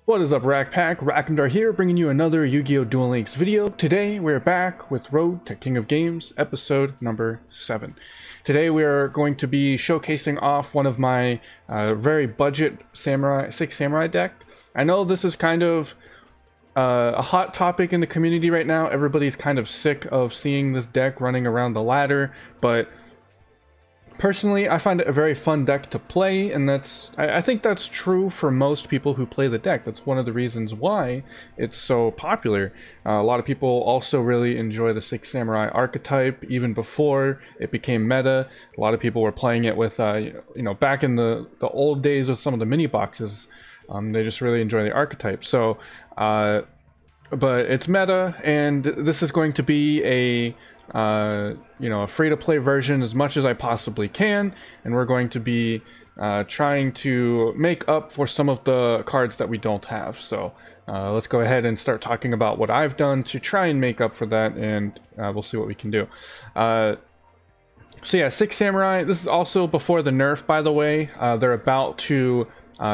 What is up, Rack Pack? Rackendar here, bringing you another Yu-Gi-Oh! Duel Links video. Today, we're back with Road to King of Games, episode number 7. Today, we are going to be showcasing off one of my very budget Six Samurai deck. I know this is kind of a hot topic in the community right now. Everybody's kind of sick of seeing this deck running around the ladder, but personally, I find it a very fun deck to play, and I think that's true for most people who play the deck. That's one of the reasons why it's so popular. A lot of people also really enjoy the Six Samurai archetype, even before it became meta. A lot of people were playing it with, back in the old days with some of the mini boxes. They just really enjoy the archetype. So, but it's meta, and this is going to be a free-to-play version as much as I possibly can, and we're going to be trying to make up for some of the cards that we don't have. So let's go ahead and start talking about what I've done to try and make up for that, and we'll see what we can do. So yeah, Six Samurai, this is also before the nerf, by the way. They're about to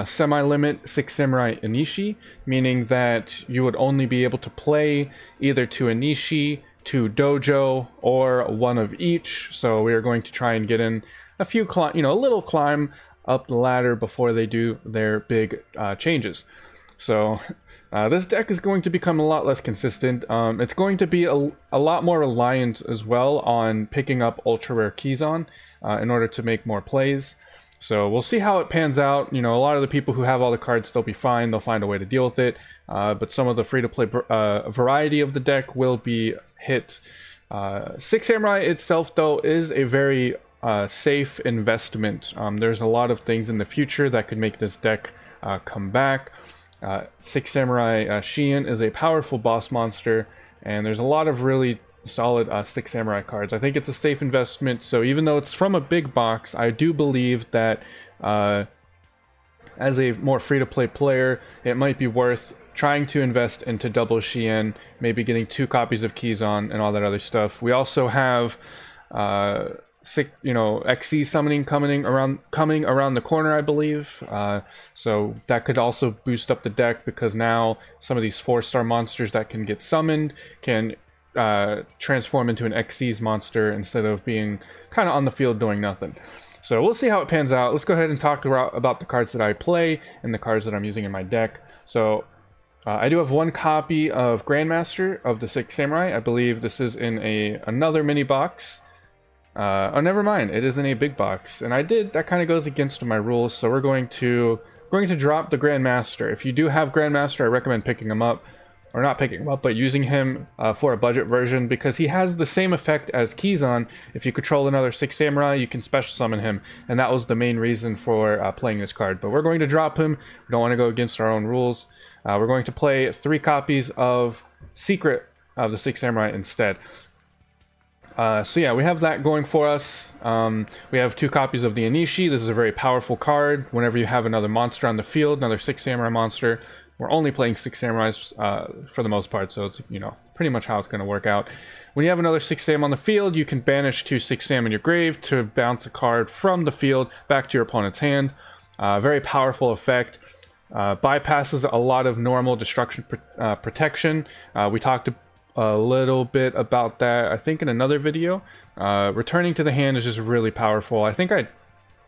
semi-limit Six Samurai Inishi, meaning that you would only be able to play either to Inishi, to Dojo, or one of each. So we are going to try and get in a few a little climb up the ladder before they do their big changes. So this deck is going to become a lot less consistent. It's going to be a lot more reliant as well on picking up ultra rare Kizan in order to make more plays. So we'll see how it pans out. A lot of the people who have all the cards, they'll be fine. They'll find a way to deal with it. But some of the free-to-play variety of the deck will be hit. Six Samurai itself, though, is a very safe investment. There's a lot of things in the future that could make this deck come back. Six Samurai Shiin is a powerful boss monster, and there's a lot of really solid Six Samurai cards. I think it's a safe investment, so even though it's from a big box, I do believe that as a more free-to-play player, it might be worth trying to invest into double Shiin, maybe getting 2 copies of Kizan and all that other stuff. We also have XC summoning coming around the corner, I believe. So that could also boost up the deck, because now some of these 4-star monsters that can get summoned can transform into an XC's monster instead of being kind of on the field doing nothing. So we'll see how it pans out. Let's go ahead and talk about the cards that I play and the cards that I'm using in my deck. So I do have 1 copy of Grandmaster of the Six Samurai. I believe this is in another mini box. Oh, never mind. It is in a big box, and that kind of goes against my rules. So we're going to drop the Grandmaster. If you do have Grandmaster, I recommend picking him up. Or not picking him up, but using him for a budget version, because he has the same effect as Kizan. If you control another Six Samurai, you can special summon him, and that was the main reason for playing this card. But we're going to drop him. We don't want to go against our own rules. We're going to play 3 copies of Secret of the Six Samurai instead. So yeah, we have that going for us. We have 2 copies of the Inishi. This is a very powerful card. Whenever you have another monster on the field, another Six Samurai monster, we're only playing Six Samurais for the most part, so it's pretty much how it's going to work out. When you have another Six Sam on the field, you can banish 2 Six Sam in your grave to bounce a card from the field back to your opponent's hand. Very powerful effect. Bypasses a lot of normal destruction protection. We talked a little bit about that, I think, in another video. Returning to the hand is just really powerful. I think I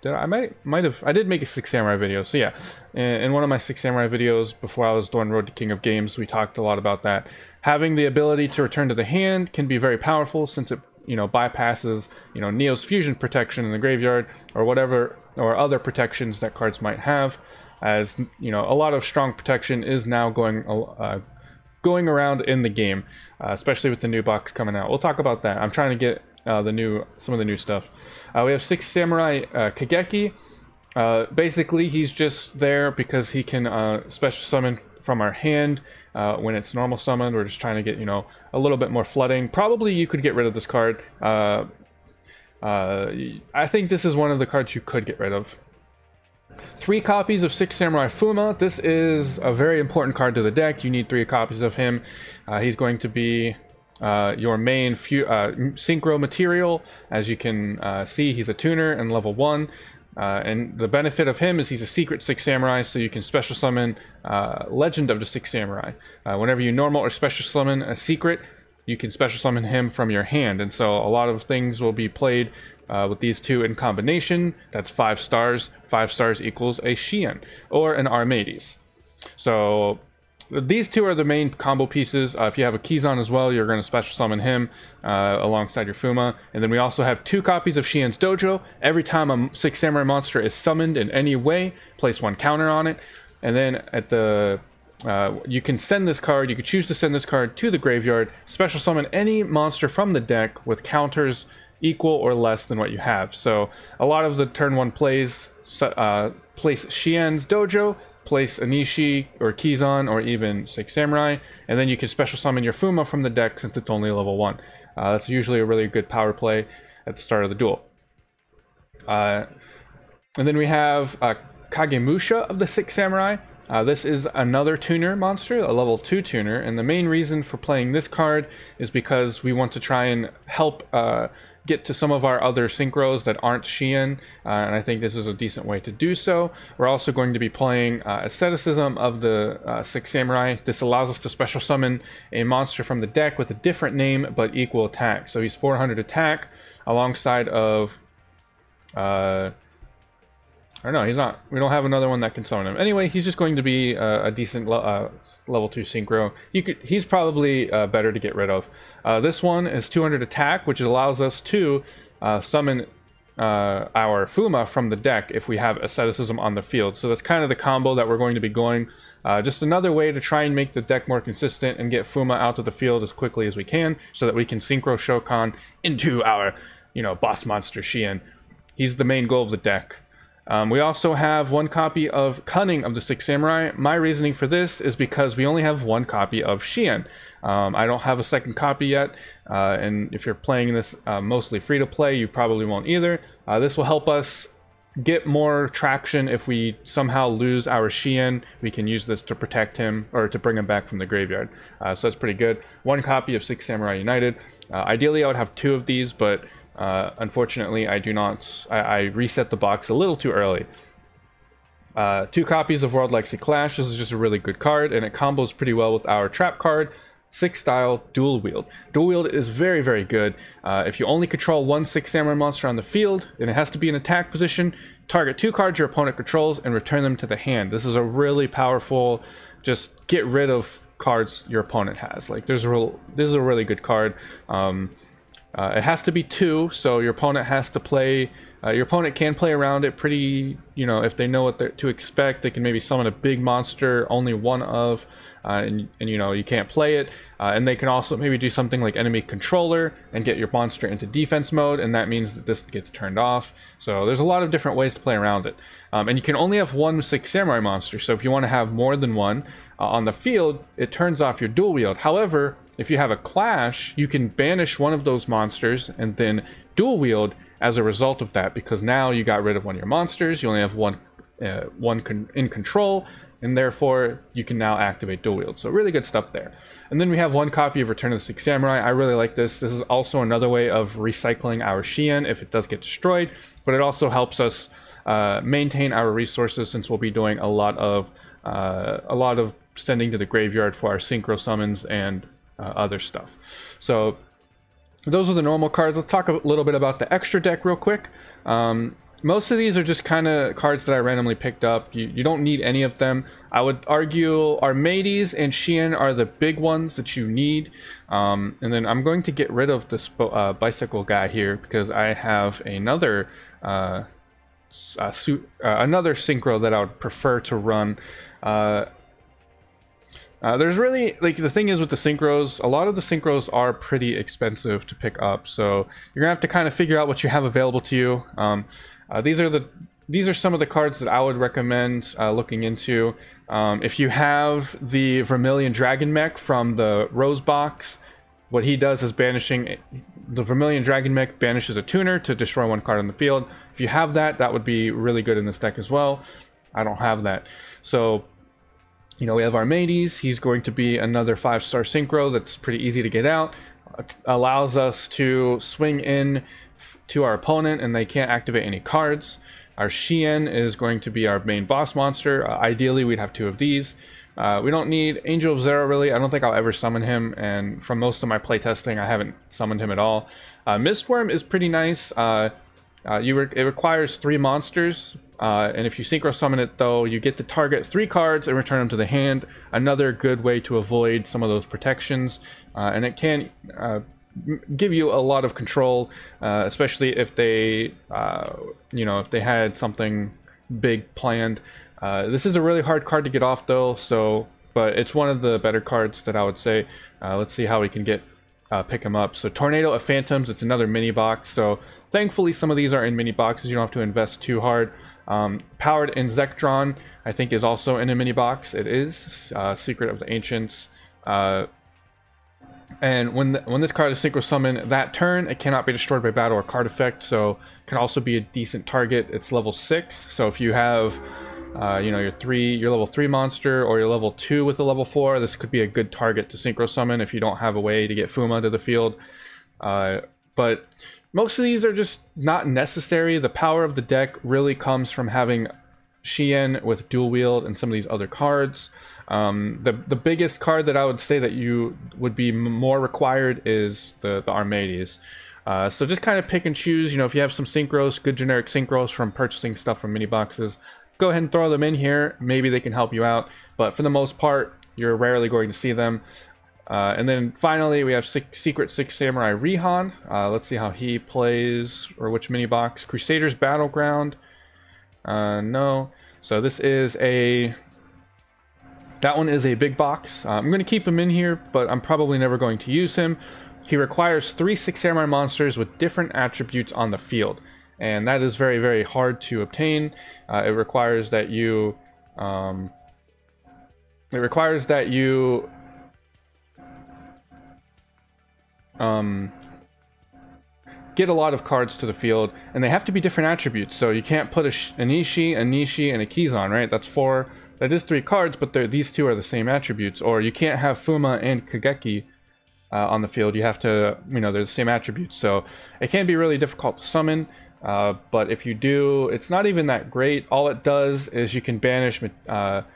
did make a Six Samurai video. So yeah, in one of my Six Samurai videos before I was doing Road to King of Games, we talked a lot about that. Having the ability to return to the hand can be very powerful, since it bypasses Neo's fusion protection in the graveyard, or whatever, or other protections that cards might have. As a lot of strong protection is now going around in the game, especially with the new box coming out. We'll talk about that. I'm trying to get some of the new stuff. We have Six Samurai KoG. Basically, he's just there because he can special summon from our hand when it's normal summoned. We're just trying to get a little bit more flooding. Probably you could get rid of this card. I think this is one of the cards you could get rid of. 3 copies of Six Samurai Fuma. This is a very important card to the deck. You need 3 copies of him. He's going to be your main synchro material. As you can see, he's a tuner and level 1. And the benefit of him is he's a secret 6 samurai, so you can special summon Legend of the 6 Samurai. Whenever you normal or special summon a secret, you can special summon him from your hand. And so a lot of things will be played with these two in combination. That's 5 stars. 5 stars equals a Shien or an Armades. So these two are the main combo pieces. If you have a Kizan as well, you're going to special summon him alongside your Fuma. And then we also have 2 copies of Shien's Dojo. Every time a 6 samurai monster is summoned in any way, place 1 counter on it. And then at the you can send this card, you can choose to send this card to the graveyard, special summon any monster from the deck with counters equal or less than what you have. So a lot of the turn 1 plays place Shien's Dojo, place Anishi or Kizan or even 6 Samurai, and then you can special summon your Fuma from the deck since it's only level 1. That's usually a really good power play at the start of the duel. And then we have Kagemusha of the 6 Samurai. This is another tuner monster, a level 2 tuner, and the main reason for playing this card is because we want to try and help get to some of our other synchros that aren't Shien, and I think this is a decent way to do so. We're also going to be playing Asceticism of the 6 Samurai. This allows us to special summon a monster from the deck with a different name but equal attack. So he's 400 attack alongside of... or no, he's not. We don't have another one that can summon him. Anyway, he's just going to be a decent level 2 synchro. He's probably better to get rid of. This one is 200 attack, which allows us to summon our Fuma from the deck if we have Asceticism on the field. So that's kind of the combo that we're going to be going. Just another way to try and make the deck more consistent and get Fuma out of the field as quickly as we can so that we can synchro Shokan into our, boss monster Shien. He's the main goal of the deck. We also have 1 copy of Cunning of the 6 Samurai. My reasoning for this is because we only have 1 copy of Shien. I don't have a second copy yet, and if you're playing this mostly free to play, you probably won't either. This will help us get more traction if we somehow lose our Shien. We can use this to protect him or to bring him back from the graveyard. So that's pretty good. 1 copy of 6 Samurai United. Ideally, I would have 2 of these, but unfortunately, I do not. I reset the box a little too early. 2 copies of World Legacy Clash. This is just a really good card, and it combos pretty well with our trap card. 6 style Dual Wield. Dual Wield is very, very good. If you only control 1 6 Samurai monster on the field, and it has to be in attack position, target 2 cards your opponent controls and return them to the hand. This is a really powerful, just get rid of cards your opponent has. Like, this is a really good card. It has to be 2, so your opponent has to play. Your opponent can play around it pretty, if they know what to expect. They can maybe summon a big monster, only 1 of, and you can't play it. And they can also maybe do something like enemy controller and get your monster into defense mode, and that means that this gets turned off. So there's a lot of different ways to play around it. And you can only have 1 6 Samurai monster, so if you want to have more than 1 on the field, it turns off your dual wield. However, if you have a clash, you can banish 1 of those monsters and then dual wield as a result of that, because now you got rid of 1 of your monsters. You only have one in control, and therefore you can now activate dual wield. So really good stuff there. And then we have 1 copy of Return of the 6 Samurai. I really like this. This is also another way of recycling our Shien if it does get destroyed, but it also helps us maintain our resources, since we'll be doing a lot of sending to the graveyard for our synchro summons and other stuff. So those are the normal cards. Let's talk a little bit about the extra deck real quick. Most of these are just kind of cards that I randomly picked up. You don't need any of them. I would argue Armades and Shien are the big ones that you need. And then I'm going to get rid of this bicycle guy here because I have another another synchro that I would prefer to run. There's really, the thing is with the synchros, a lot of the synchros are pretty expensive to pick up, so you're gonna have to kind of figure out what you have available to you. These are some of the cards that I would recommend looking into. If you have the Vermilion Dragon Mech from the Rose box, what he does is banishing the Vermilion Dragon Mech banishes a tuner to destroy 1 card on the field. If you have that, that would be really good in this deck as well. I don't have that, so. We have Armades. He's going to be another 5-star synchro that's pretty easy to get out. It allows us to swing in to our opponent and they can't activate any cards. Our Shien is going to be our main boss monster. Ideally, we'd have 2 of these. We don't need Angel of Zero, really. I don't think I'll ever summon him, and from most of my playtesting, I haven't summoned him at all. Mistworm is pretty nice. It requires 3 monsters, and if you synchro summon it, though, you get to target 3 cards and return them to the hand. Another good way to avoid some of those protections, and it can give you a lot of control, especially if they, if they had something big planned. This is a really hard card to get off, though, but it's one of the better cards that I would say. Let's see how we can pick him up. So Tornado of Phantoms, it's another mini box. So thankfully some of these are in mini boxes. You don't have to invest too hard. Powered Insectron, I think, is also in a mini box. It is Secret of the Ancients. And when this card is synchro summoned that turn, it cannot be destroyed by battle or card effect. So it can also be a decent target. It's level 6. So if you have your level 3 monster or your level 2 with a level 4, this could be a good target to synchro summon if you don't have a way to get Fuma to the field. But most of these are just not necessary. The power of the deck really comes from having Shien with dual wield and some of these other cards. The biggest card that I would say that you would be more required is the Armades. So just kind of pick and choose. If you have some synchros, good generic synchros from purchasing stuff from mini boxes, go ahead and throw them in here. Maybe they can help you out, but for the most part, you're rarely going to see them. And then finally, we have Secret 6 Samurai Rihan. Let's see how he plays, or which mini box. Crusaders Battleground. No. So this is that one is a big box. I'm going to keep him in here, but I'm probably never going to use him. He requires 3 6 Samurai monsters with different attributes on the field. And that is very, very hard to obtain. It requires that you get a lot of cards to the field, and they have to be different attributes. So you can't put an Ishii, a Nishi, and a Kizan, right? That's 4. That is 3 cards, but these 2 are the same attributes. Or you can't have Fuma and Kageki on the field. You have to, they're the same attributes. So it can be really difficult to summon. But if you do, it's not even that great. All it does is you can banish a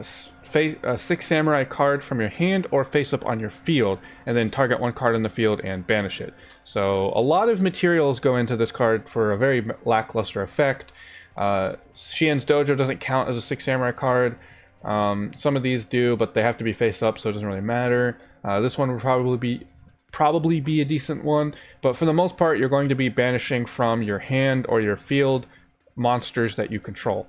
6 Samurai card from your hand or face up on your field, and then target 1 card in the field and banish it. So a lot of materials go into this card for a very lackluster effect. Shien's Dojo doesn't count as a 6 Samurai card. Some of these do, but they have to be face up, so it doesn't really matter. This one would probably be a decent one, but for the most part, you're going to be banishing from your hand or your field monsters that you control.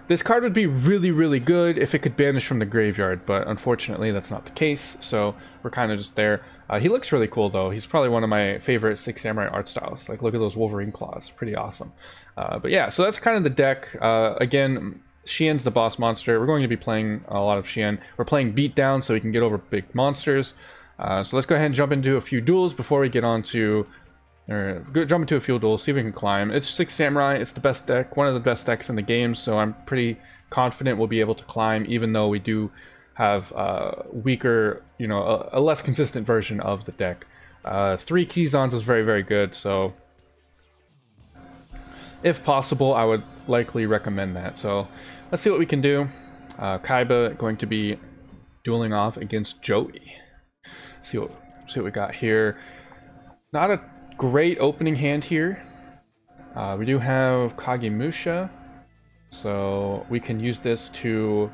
This card would be really, really good if it could banish from the graveyard, but unfortunately that's not the case, so we're kind of just there. He looks really cool, though. He's probably one of my favorite 6 Samurai art styles. Like, look at those Wolverine claws. Pretty awesome. But yeah, so that's kind of the deck. Again, Shien's the boss monster. We're going to be playing a lot of Shien. We're playing Beatdown so we can get over big monsters. So let's go ahead and jump into a few duels before we get on to... jump into a few duels, see if we can climb. It's 6 Samurai. It's the best deck, one of the best decks in the game, so I'm pretty confident we'll be able to climb, even though we do have weaker, a less consistent version of the deck. 3 Kizans is very, very good, so if possible, I would likely recommend that. So let's see what we can do. Kaiba going to be dueling off against Joey. See what we got here. Not a great opening hand here. We do have Kagemusha, so we can use this to...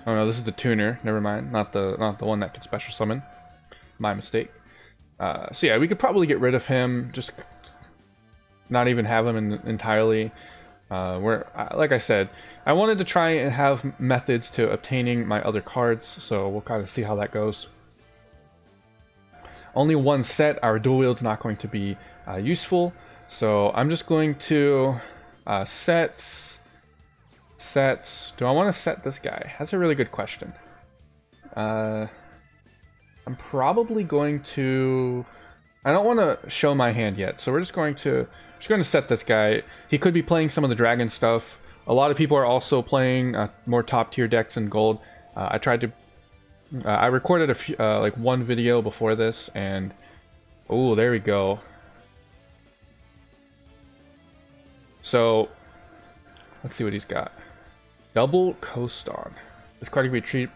Oh no, this is the tuner. Never mind, not the one that can special summon. My mistake. So yeah, we could probably get rid of him. Just not even have him entirely. Like I said, I wanted to try and have methods to obtaining my other cards, so we'll kind of see how that goes. Only one set. Our dual wield's not going to be useful, so I'm just going to set. Do I want to set this guy? That's a really good question. I'm probably going to... I don't want to show my hand yet, so we're just going to set this guy. He could be playing some of the dragon stuff. A lot of people are also playing more top tier decks in gold. I tried to... I recorded a few, like one video before this, and... Oh, there we go. So let's see what he's got. Double co-star. This card can be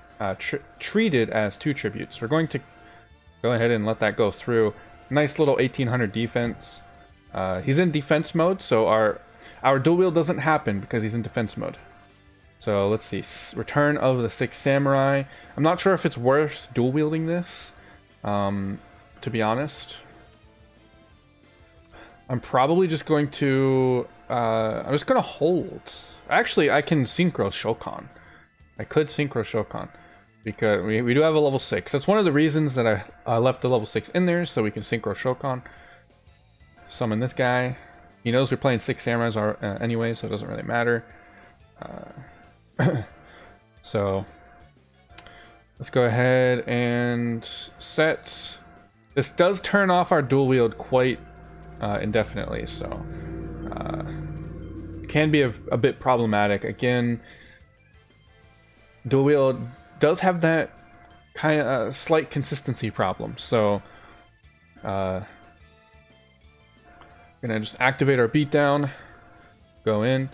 treated as 2 tributes. We're going to go ahead and let that go through. Nice little 1800 defense. He's in defense mode, so our dual wield doesn't happen because he's in defense mode. So let's see. Return of the 6 Samurai. I'm not sure if it's worth dual wielding this, to be honest. I'm probably just going to... I'm just going to hold. Actually, I can Synchro Shokan. I could Synchro Shokan. Because we do have a level 6. That's one of the reasons that I left the level 6 in there, so we can Synchro Shokan. Summon this guy. He knows we're playing 6 Samurais anyway, so it doesn't really matter. So let's go ahead and set. This does turn off our dual wield quite indefinitely, so can be a bit problematic. Again, dual wield does have that kind of slight consistency problem, so gonna just activate our beatdown, go in.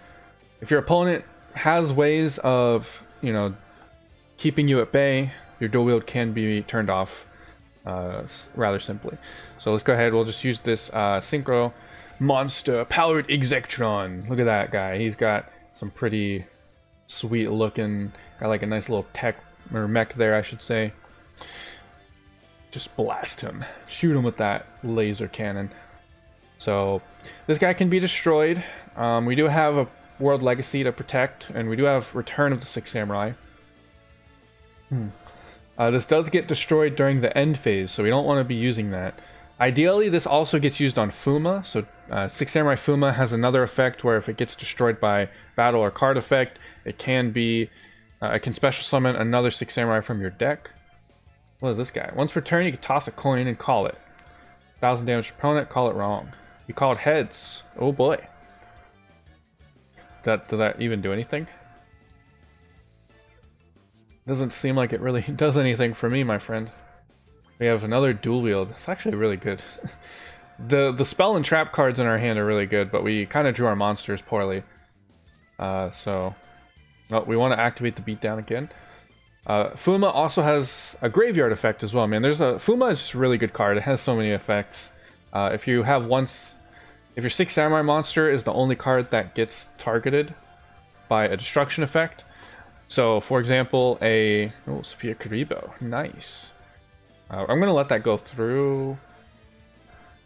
If your opponent has ways of, you know, keeping you at bay, your dual wield can be turned off rather simply. So let's go ahead, we'll just use this Synchro Monster Powered Exectron. Look at that guy, he's got some pretty sweet looking, got like a nice little tech, or mech there I should say. Just blast him, shoot him with that laser cannon. So this guy can be destroyed. We do have a World Legacy to protect, and we do have Return of the 6 Samurai. This does get destroyed during the end phase, so we don't want to be using that. Ideally, this also gets used on Fuma, so 6 Samurai Fuma has another effect where if it gets destroyed by battle or card effect, it can be, it can special summon another 6 Samurai from your deck. What is this guy? Once per turn, you can toss a coin and call it. 1000 damage opponent, call it wrong. You called heads. Oh boy. Does that even do anything? Doesn't seem like it really does anything for me, my friend. We have another dual wield. It's actually really good. The spell and trap cards in our hand are really good, but we kind of drew our monsters poorly. So well, we want to activate the beatdown again. Fuma also has a graveyard effect as well, man. Fuma is a really good card. It has so many effects. If you have if your 6 Samurai monster is the only card that gets targeted by a destruction effect. So, for example, Sophia Karibo. Nice. I'm going to let that go through.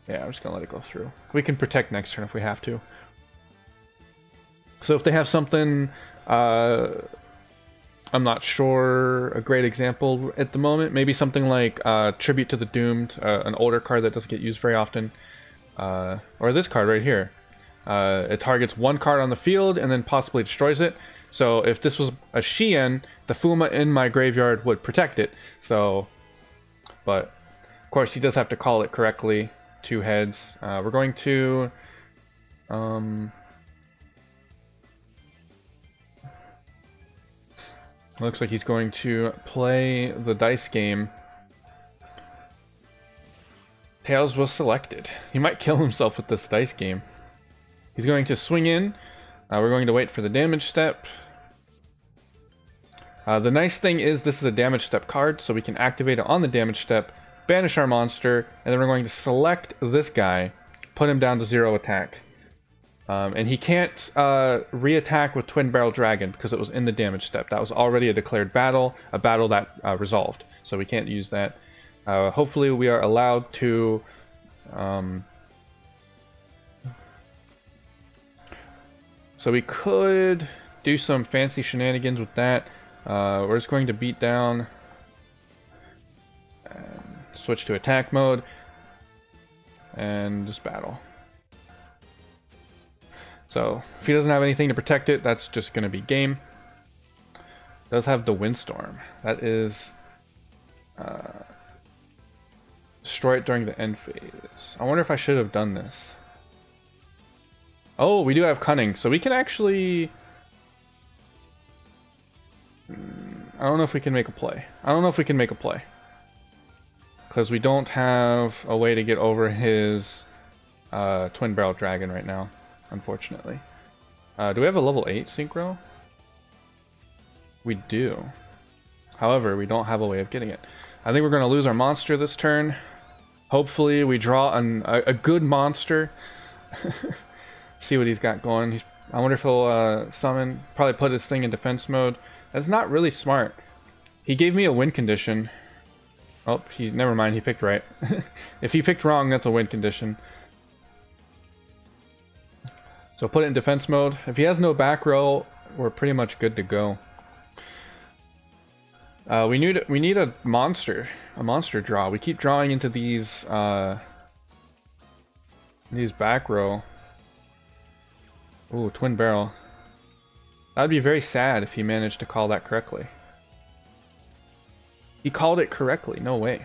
Yeah, I'm just going to let it go through. We can protect next turn if we have to. So if they have something, I'm not sure, a great example at the moment. Maybe something like Tribute to the Doomed, an older card that doesn't get used very often. Or this card right here. It targets one card on the field and then possibly destroys it. So if this was a Shien, the Fuma in my graveyard would protect it. So, but of course he does have to call it correctly. 2 heads. We're going to looks like he's going to play the dice game. Tails was selected. He might kill himself with this dice game. He's going to swing in. We're going to wait for the damage step. The nice thing is this is a damage step card, so we can activate it on the damage step, banish our monster, and then we're going to select this guy, put him down to 0 attack. And he can't re-attack with Twin Barrel Dragon because it was in the damage step. That was already a declared battle, a battle that resolved, so we can't use that. Hopefully we are allowed to so we could do some fancy shenanigans with that. We're just going to beat down and switch to attack mode and just battle. So if he doesn't have anything to protect it, that's just going to be game. Does have the Windstorm. That is destroy it during the end phase. I wonder if I should have done this. Oh, we do have Cunning, so we can actually... I don't know if we can make a play. Because we don't have a way to get over his Twin Barrel Dragon right now, unfortunately. Do we have a level 8 synchro? We do. However, we don't have a way of getting it. I think we're going to lose our monster this turn. Hopefully we draw a good monster. See what he's got going. I wonder if he'll summon, probably put his thing in defense mode. That's not really smart. He gave me a win condition. Oh, never mind, he picked right. If he picked wrong, that's a win condition. So put it in defense mode. If he has no back row, we're pretty much good to go. We need a monster draw. We keep drawing into these back row. Ooh, twin barrel. That'd be very sad if he managed to call that correctly. He called it correctly. No way.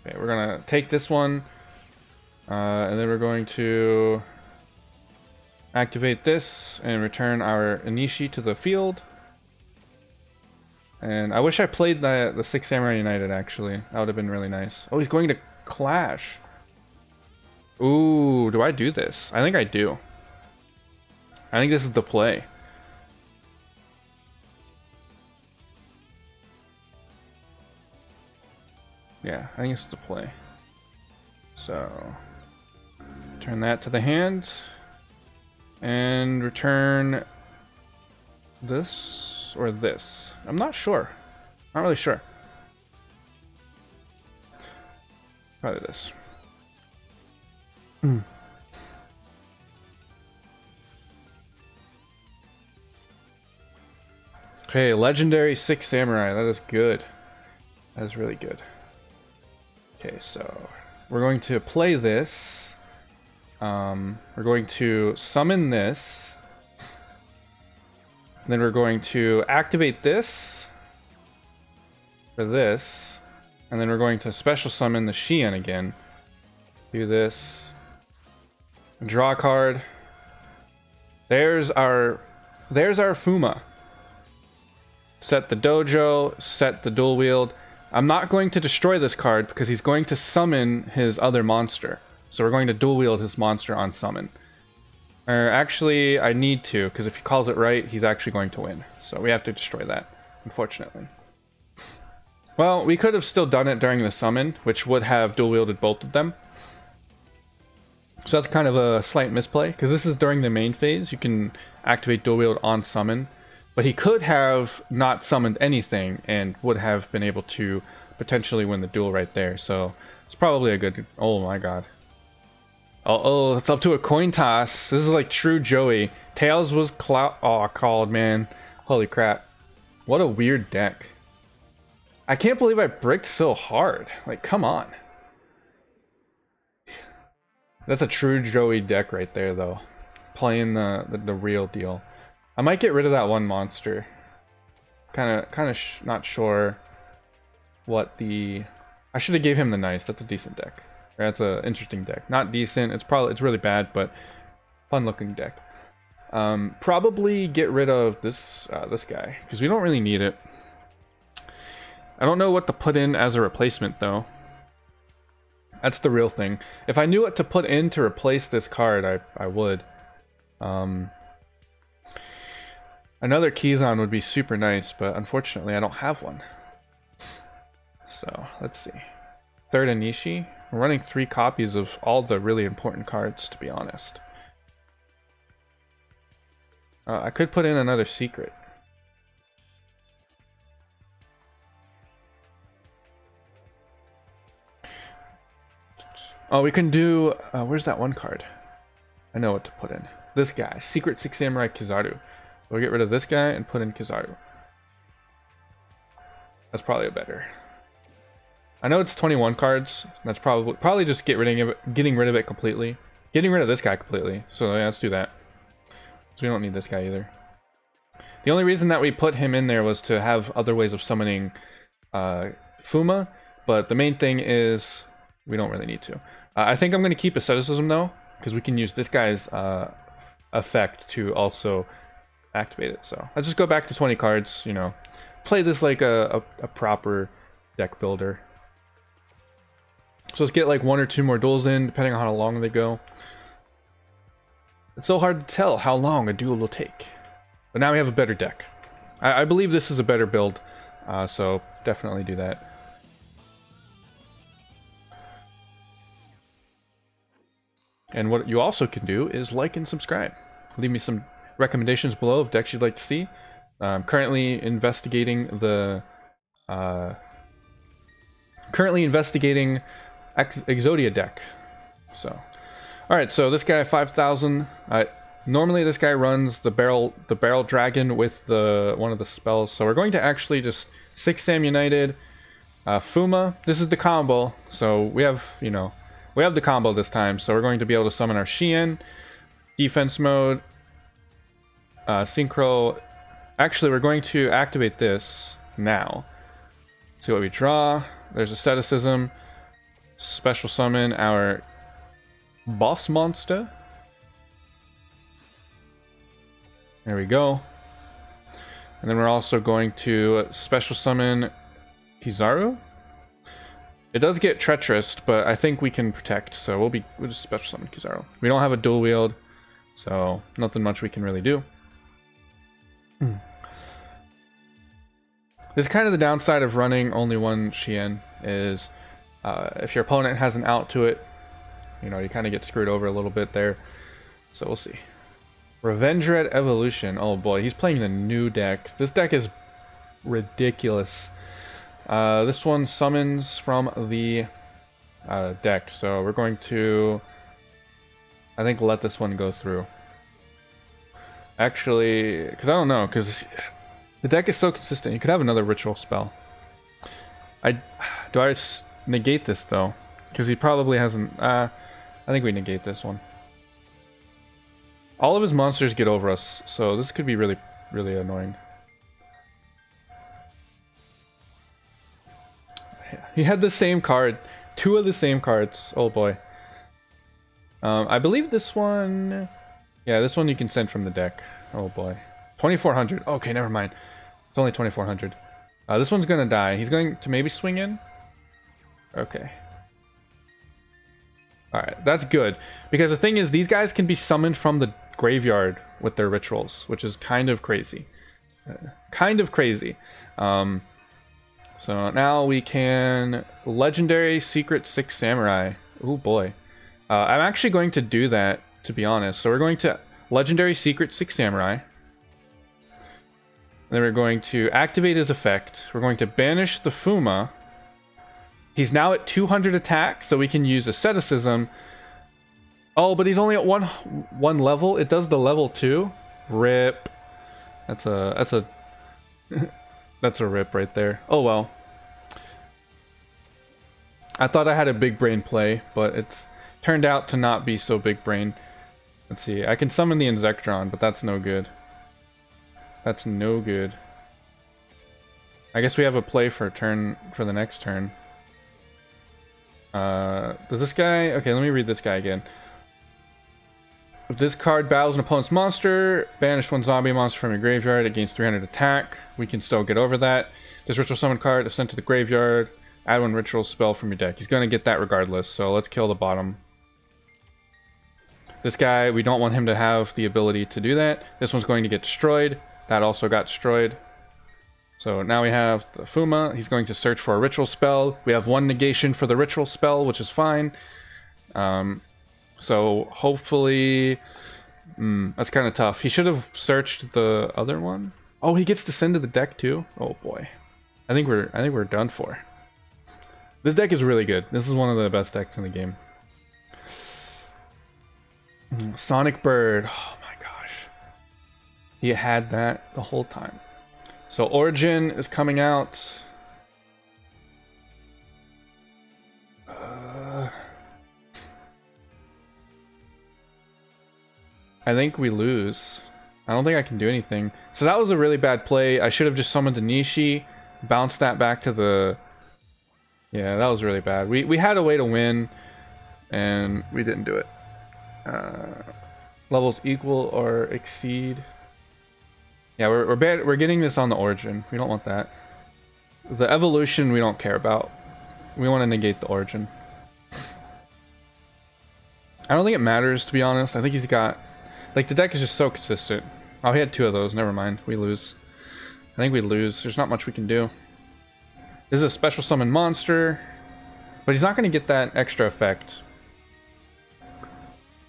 Okay, we're gonna take this one, and then we're going to activate this and return our Inishi to the field. And I wish I played the Six Samurai United, actually. That would have been really nice. Oh, he's going to Clash. Ooh, do I do this? I think I do. I think this is the play. Yeah, I think it's the play. So, turn that to the hand. And return this or this. I'm not sure. Not really sure. Probably this. Okay, legendary Six Samurai. That is good. That is really good. Okay, so we're going to play this. We're going to summon this. Then we're going to activate this for this. And then we're going to special summon the Xian again. Do this. Draw a card. There's our Fuma. Set the dojo, set the dual wield. I'm not going to destroy this card because he's going to summon his other monster. So we're going to dual wield his monster on summon. Or actually, I need to, because if he calls it right, he's actually going to win. So we have to destroy that, unfortunately. Well, we could have still done it during the summon, which would have dual wielded both of them. So that's kind of a slight misplay, because this is during the main phase. You can activate dual wield on summon. But he could have not summoned anything and would have been able to potentially win the duel right there. So it's probably a good... Oh my god. Oh, it's up to a coin toss. This is like true Joey. Tails was called, man. Holy crap. What a weird deck. I can't believe I bricked so hard. Like, come on. That's a true Joey deck right there, though. Playing the real deal. I might get rid of that one monster. Kind of not sure what the... I should have gave him the nice. That's a decent deck. Or that's an interesting deck. Not decent. It's really bad, but fun looking deck. Probably get rid of this guy because we don't really need it. I don't know what to put in as a replacement though. That's the real thing. If I knew what to put in to replace this card, I would. Another Keyzon would be super nice, but unfortunately I don't have one. So, let's see. Third Anishi. We're running 3 copies of all the really important cards, to be honest. I could put in another secret. Oh, we can do... where's that one card? I know what to put in. This guy. Secret Six Samurai Kizaru. We'll get rid of this guy and put in Kizaru. That's probably a better. I know it's 21 cards. That's probably just getting rid of it completely. Getting rid of this guy completely. So yeah, let's do that. So we don't need this guy either. The only reason that we put him in there was to have other ways of summoning Fuma, but the main thing is we don't really need to. I think I'm going to keep asceticism though, because we can use this guy's effect to also activate it. So let's just go back to 20 cards, you know, play this like a proper deck builder. So let's get like 1 or 2 more duels in, depending on how long they go. It's so hard to tell how long a duel will take. But now we have a better deck. I believe this is a better build, so definitely do that. And what you also can do is like and subscribe. Leave me some recommendations below of decks you'd like to see. I'm currently investigating the Exodia deck. So, all right. So this guy 5,000. Normally this guy runs the barrel dragon with one of the spells. So we're going to actually just 6 Sam United, Fuma. This is the combo. So we have the combo this time. So we're going to be able to summon our Xian, defense mode, synchro. Actually, we're going to activate this now. See what we draw. There's asceticism. Special summon our boss monster. There we go. And then we're also going to special summon Kizaru. It does get treacherous, but I think we can protect, so we'll just special summon Kizaru. We don't have a dual wield, so nothing much we can really do. This is kind of the downside of running only one Xian, is if your opponent has an out to it, you kind of get screwed over a little bit there. So we'll see. Revenge Red Evolution. Oh boy, he's playing the new deck. This deck is ridiculous. This one summons from the deck, so we're going to, I think, let this one go through. Actually, because I don't know, because the deck is so consistent. You could have another ritual spell. Do I negate this though? Because he probably hasn't. I think we negate this one. All of his monsters get over us, so this could be really, really annoying. He had the same card, 2 of the same cards. Oh boy. I believe this one. Yeah, this one you can send from the deck. Oh boy. 2,400. Okay, never mind. It's only 2,400. This one's gonna die. He's going to maybe swing in. Okay. Alright, that's good. Because the thing is, these guys can be summoned from the graveyard with their rituals, which is kind of crazy. So now we can Legendary Secret 6 Samurai. Oh boy. I'm actually going to do that, to be honest. So we're going to Legendary Secret 6 Samurai. And then we're going to activate his effect. We're going to banish the Fuma. He's now at 200 attack, so we can use Asceticism. Oh, but he's only at one level. It does the level 2. Rip. That's a that's a rip right there. Oh well. I thought I had a big brain play, but it's turned out to not be so big brain. Let's see. I can summon the Insectron, but that's no good. That's no good. I guess we have a play for the next turn. Does this guy... Okay, let me read this guy again. If this card battles an opponent's monster, banish 1 zombie monster from your graveyard. It gains 300 attack. We can still get over that. This ritual summon card is sent to the graveyard. Add 1 ritual spell from your deck. He's going to get that regardless, so let's kill the bottom. This guy, we don't want him to have the ability to do that. This one's going to get destroyed. That also got destroyed. So now we have the Fuma. He's going to search for a ritual spell. We have 1 negation for the ritual spell, which is fine. So hopefully... that's kind of tough. He should have searched the other one. Oh, he gets to send to the deck too? Oh boy. I think we're done for. This deck is really good. This is one of the best decks in the game. Sonic Bird. Oh my gosh. He had that the whole time. So Origin is coming out. I think we lose. I don't think I can do anything. So that was a really bad play. I should have just summoned a Nishi, bounced that back to the... Yeah, that was really bad. We had a way to win, and we didn't do it. Levels equal or exceed. Yeah, we're getting this on the Origin. We don't want that. The Evolution we don't care about. We want to negate the Origin. I don't think it matters, to be honest. I think he's got... Like, the deck is just so consistent. Oh, he had 2 of those. Never mind. We lose. I think we lose. There's not much we can do. This is a special summon monster, but he's not going to get that extra effect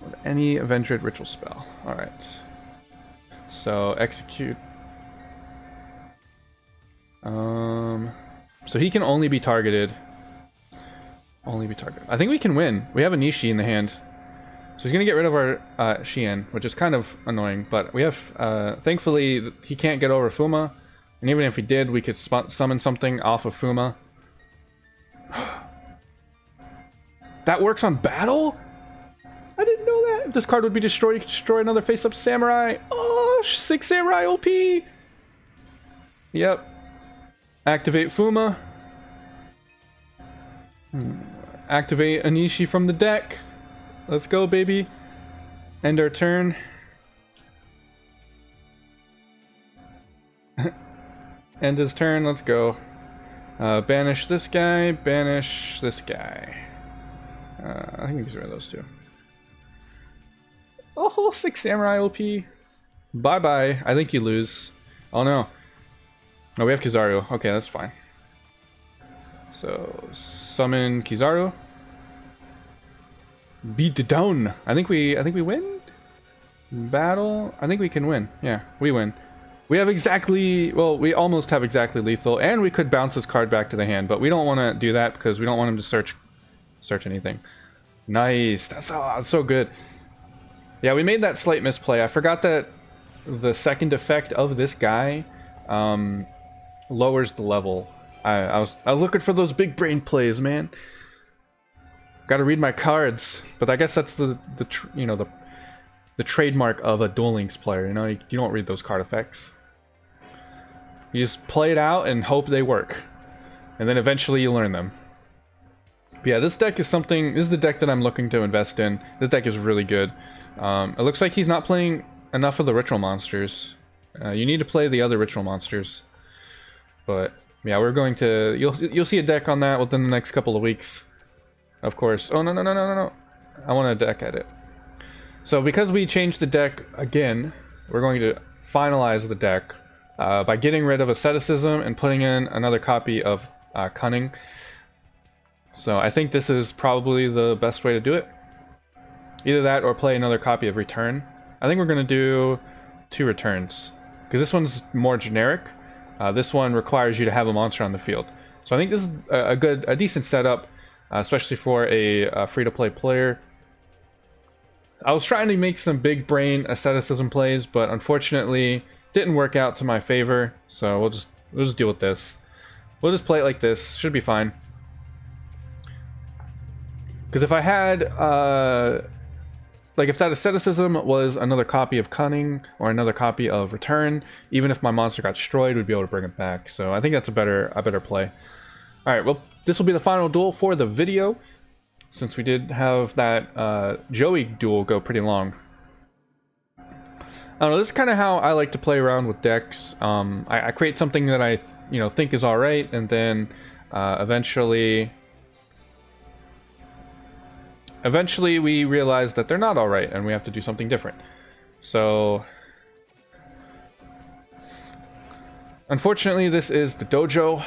with any Avenged Ritual spell. Alright. So, execute. So he can only be targeted. Only be targeted. I think we can win. We have a Nishi in the hand. So he's going to get rid of our Shien, which is kind of annoying. But we have, thankfully, he can't get over Fuma. And even if he did, we could summon something off of Fuma. That works on battle? I didn't know that. If this card would be destroyed, you could destroy another face-up Samurai. Oh, 6 Samurai OP. Yep. Activate Fuma. Activate Anishi from the deck. Let's go, baby. End our turn. End his turn. Let's go. Banish this guy. Banish this guy. I think we can get rid of those 2. Oh, 6 Samurai OP. Bye-bye. I think you lose. Oh, no. Oh, we have Kizaru. Okay, that's fine. So, summon Kizaru. Beat it down. I think we win. Battle. I think we can win. Yeah, we win. We have exactly, well, we almost have exactly lethal, and we could bounce this card back to the hand, but we don't want to do that because we don't want him to search anything. Nice. That's so good. Yeah, we made that slight misplay. I forgot that the second effect of this guy lowers the level. I was looking for those big brain plays, man. Gotta read my cards, but I guess that's the trademark of a Duel Links player. You know, you don't read those card effects. You just play it out and hope they work, and then eventually you learn them. But yeah, this deck is something. This is the deck that I'm looking to invest in. This deck is really good. It looks like he's not playing enough of the ritual monsters. You need to play the other ritual monsters. But yeah, we're going to. You'll see a deck on that within the next couple of weeks. Of course. Oh no. I want to deck edit. So because we changed the deck again, we're going to finalize the deck by getting rid of asceticism and putting in another copy of cunning. So I think this is probably the best way to do it. Either that or play another copy of return. I think we're going to do 2 returns because this one's more generic. This one requires you to have a monster on the field. So I think this is a decent setup, especially for a free-to-play player. I was trying to make some big brain asceticism plays, but unfortunately didn't work out to my favor. So we'll just deal with this. We'll just play it like this. Should be fine. Because if I had like if that asceticism was another copy of cunning or another copy of return, even if my monster got destroyed, we'd be able to bring it back. So I think that's a better play. All right, well, this will be the final duel for the video, since we did have that Joey duel go pretty long. I don't know, this is kind of how I like to play around with decks. I create something that I think is alright, and then eventually we realize that they're not alright, and we have to do something different. So unfortunately, this is the dojo.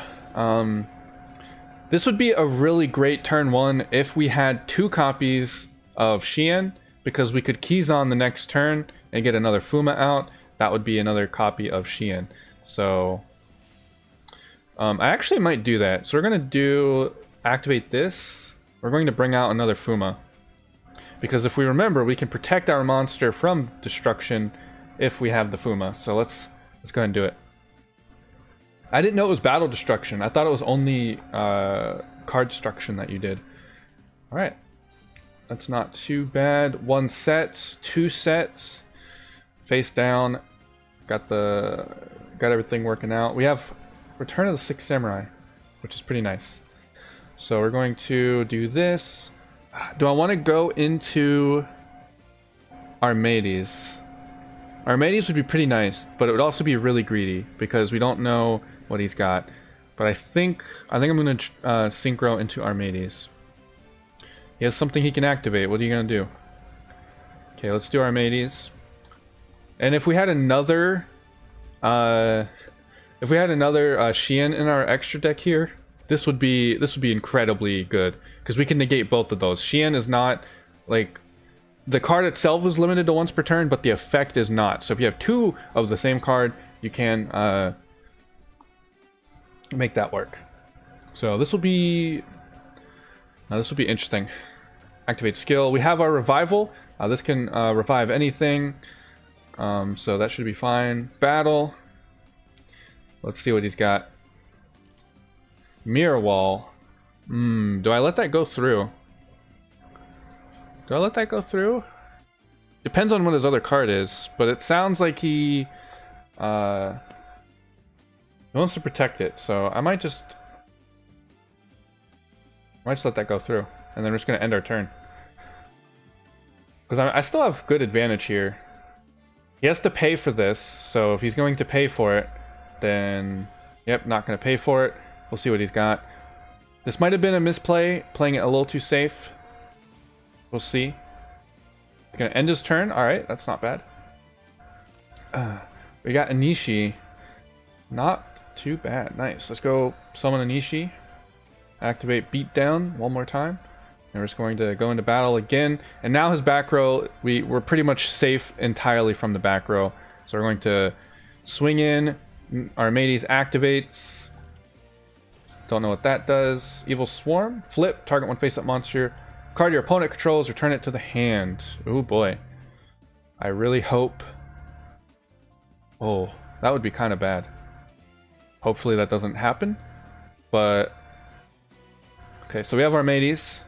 This would be a really great turn 1 if we had 2 copies of Shien, because we could keys on the next turn and get another Fuma out. That would be another copy of Shien. So I actually might do that. So we're going to activate this. We're going to bring out another Fuma, because if we remember, we can protect our monster from destruction if we have the Fuma. So let's go ahead and do it. I didn't know it was battle destruction. I thought it was only card destruction that you did. Alright. That's not too bad. 1 set, 2 sets. Face down. Got everything working out. We have Return of the 6 Samurai, which is pretty nice. So we're going to do this. Do I want to go into Armades? Armades would be pretty nice, but it would also be really greedy because we don't know what he's got. But I think I'm going to synchro into Armades. He has something he can activate. What are you going to do? Okay, let's do Armades. And if we had another Xian in our extra deck here, this would be incredibly good because we can negate both of those. Xian is not like, the card itself is limited to once per turn, but the effect is not. So if you have two of the same card, you can make that work. So this will be interesting. Activate skill. We have our revival. This can revive anything. So that should be fine. Battle. Let's see what he's got. Mirror Wall. Do I let that go through? Do I let that go through? Depends on what his other card is, but it sounds like he wants to protect it, so I might just let that go through, and then we're just gonna end our turn. Because I still have good advantage here. He has to pay for this, so if he's going to pay for it, then yep, not gonna pay for it. We'll see what he's got. This might have been a misplay, playing it a little too safe. We'll see. It's gonna end his turn. Alright, that's not bad. We got Anishi. Not too bad. Nice. Let's go summon Anishi. Activate Beatdown one more time. And we're just going to go into battle again. And now his back row, we're pretty much safe entirely from the back row. So we're going to swing in. Armades activates. Don't know what that does. Evil Swarm. Flip. Target one face-up monster. Card your opponent controls, return it to the hand. Oh boy. I really hope... Oh, that would be kind of bad. Hopefully that doesn't happen. But... Okay, so we have Armades.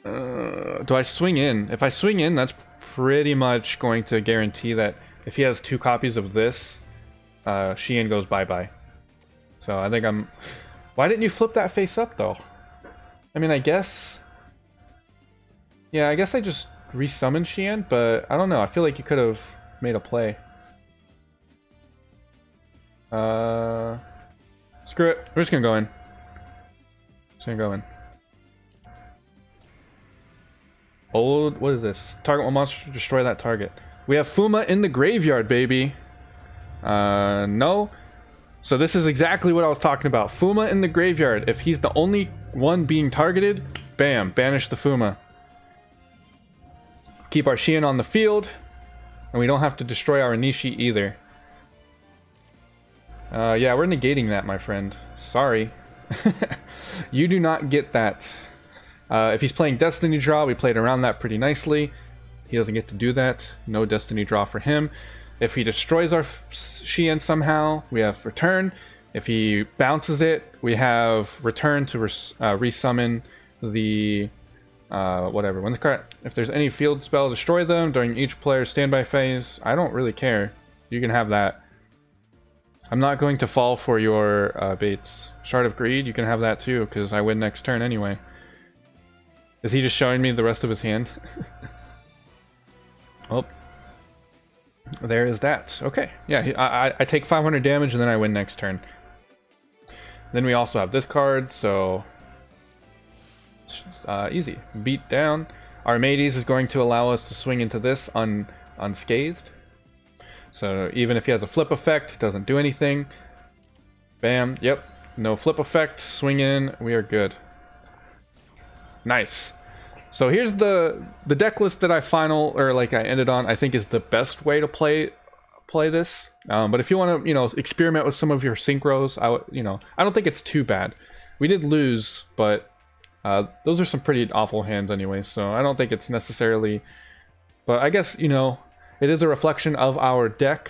Do I swing in? If I swing in, that's pretty much going to guarantee that if he has two copies of this, Xian goes bye-bye. So I think I'm... Why didn't you flip that face up, though? I mean, I guess... Yeah, I guess I just resummoned Xian, but I don't know. I feel like you could have made a play. Screw it. We're just gonna go in. Just gonna go in. Old, what is this? Target one monster to destroy that target. We have Fuma in the graveyard, baby. No. So this is exactly what I was talking about. Fuma in the graveyard. If he's the only one being targeted, bam, banish the Fuma. Keep our Xian on the field, and we don't have to destroy our Anishi either. Yeah, we're negating that, my friend. Sorry. You do not get that. If he's playing Destiny Draw, we played around that pretty nicely. He doesn't get to do that. No Destiny Draw for him. If he destroys our Xian somehow, we have Return. If he bounces it, we have Return to resummon the... whatever. When the card, if there's any field spell, destroy them during each player's standby phase. I don't really care. You can have that. I'm not going to fall for your baits. Shard of Greed, you can have that too, because I win next turn anyway. Is he just showing me the rest of his hand? Oh. There is that. Okay. Yeah, I take 500 damage and then I win next turn. Then we also have this card, so... easy. Beat down. Armades is going to allow us to swing into this unscathed. So even if he has a flip effect, it doesn't do anything. Bam. Yep. No flip effect. Swing in. We are good. Nice. So here's the deck list that I ended on. I think is the best way to play this. But if you want to, experiment with some of your synchros, I don't think it's too bad. We did lose, but those are some pretty awful hands anyway, so I don't think it's necessarily... But I guess, it is a reflection of our deck,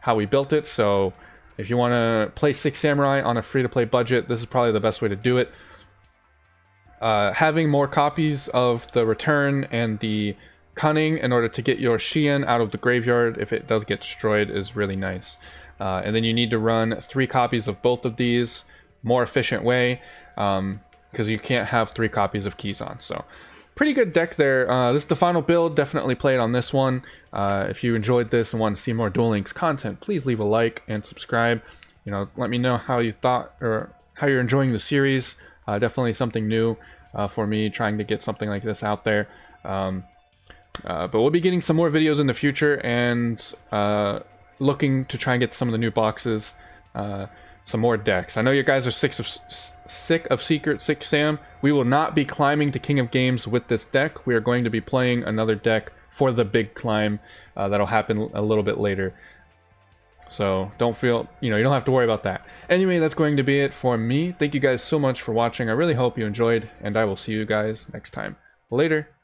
how we built it, so if you want to play Six Samurai on a free-to-play budget, this is probably the best way to do it. Having more copies of the Return and the Cunning in order to get your Xian out of the graveyard if it does get destroyed is really nice. And then you need to run 3 copies of both of these, more efficient way. Because you can't have 3 copies of Keyson. So pretty good deck there. This is the final build. Definitely play it on this one. If you enjoyed this and want to see more Duel Links content, please leave a like and subscribe. Let me know how you thought or how you're enjoying the series. Definitely something new for me, trying to get something like this out there. But we'll be getting some more videos in the future, and looking to try and get some of the new boxes, some more decks. I know you guys are sick of Secret 6 Sam. We will not be climbing to King of Games with this deck. We are going to be playing another deck for the big climb that'll happen a little bit later. So don't feel, you don't have to worry about that. Anyway, that's going to be it for me. Thank you guys so much for watching. I really hope you enjoyed, and I will see you guys next time. Later.